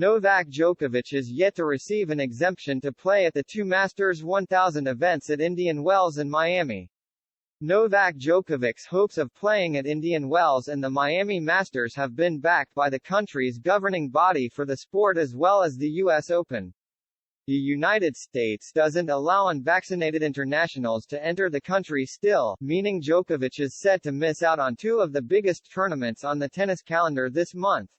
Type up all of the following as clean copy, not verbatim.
Novak Djokovic is yet to receive an exemption to play at the two Masters 1000 events at Indian Wells and Miami. Novak Djokovic's hopes of playing at Indian Wells and the Miami Masters have been backed by the country's governing body for the sport as well as the U.S. Open. The United States doesn't allow unvaccinated internationals to enter the country still, meaning Djokovic is set to miss out on two of the biggest tournaments on the tennis calendar this month.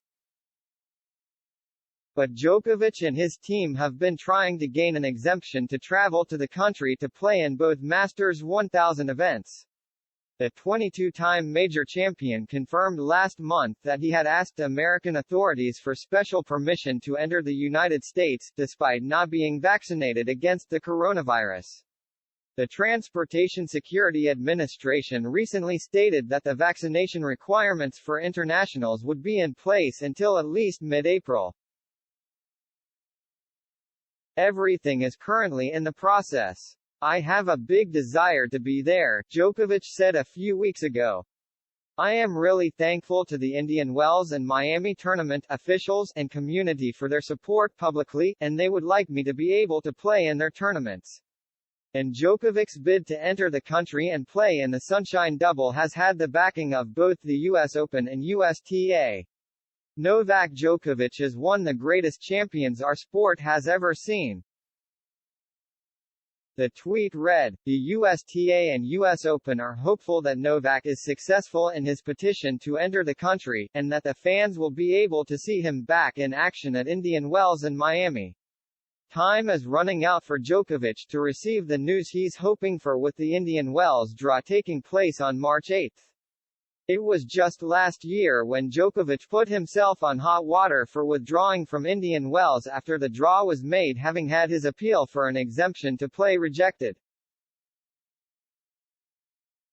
But Djokovic and his team have been trying to gain an exemption to travel to the country to play in both Masters 1000 events. The 22-time major champion confirmed last month that he had asked American authorities for special permission to enter the United States, despite not being vaccinated against the coronavirus. The Transportation Security Administration recently stated that the vaccination requirements for internationals would be in place until at least mid-April. Everything is currently in the process. I have a big desire to be there, Djokovic said a few weeks ago. I am really thankful to the Indian Wells and Miami tournament officials and community for their support publicly, and they would like me to be able to play in their tournaments. And Djokovic's bid to enter the country and play in the Sunshine Double has had the backing of both the U.S. Open and USTA. Novak Djokovic is one of the greatest champions our sport has ever seen. The tweet read, "The USTA and US Open are hopeful that Novak is successful in his petition to enter the country, and that the fans will be able to see him back in action at Indian Wells and Miami. Time is running out for Djokovic to receive the news he's hoping for, with the Indian Wells draw taking place on March 8. It was just last year when Djokovic put himself on hot water for withdrawing from Indian Wells after the draw was made, having had his appeal for an exemption to play rejected.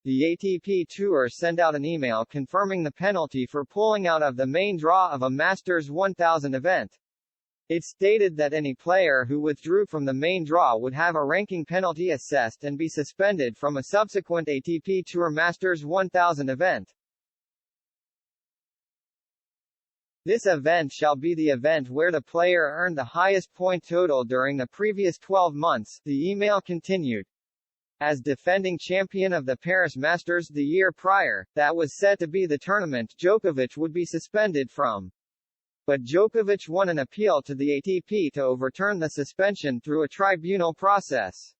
The ATP Tour sent out an email confirming the penalty for pulling out of the main draw of a Masters 1000 event. It stated that any player who withdrew from the main draw would have a ranking penalty assessed and be suspended from a subsequent ATP Tour Masters 1000 event. This event shall be the event where the player earned the highest point total during the previous 12 months, the email continued. As defending champion of the Paris Masters the year prior, that was said to be the tournament Djokovic would be suspended from. But Djokovic won an appeal to the ATP to overturn the suspension through a tribunal process.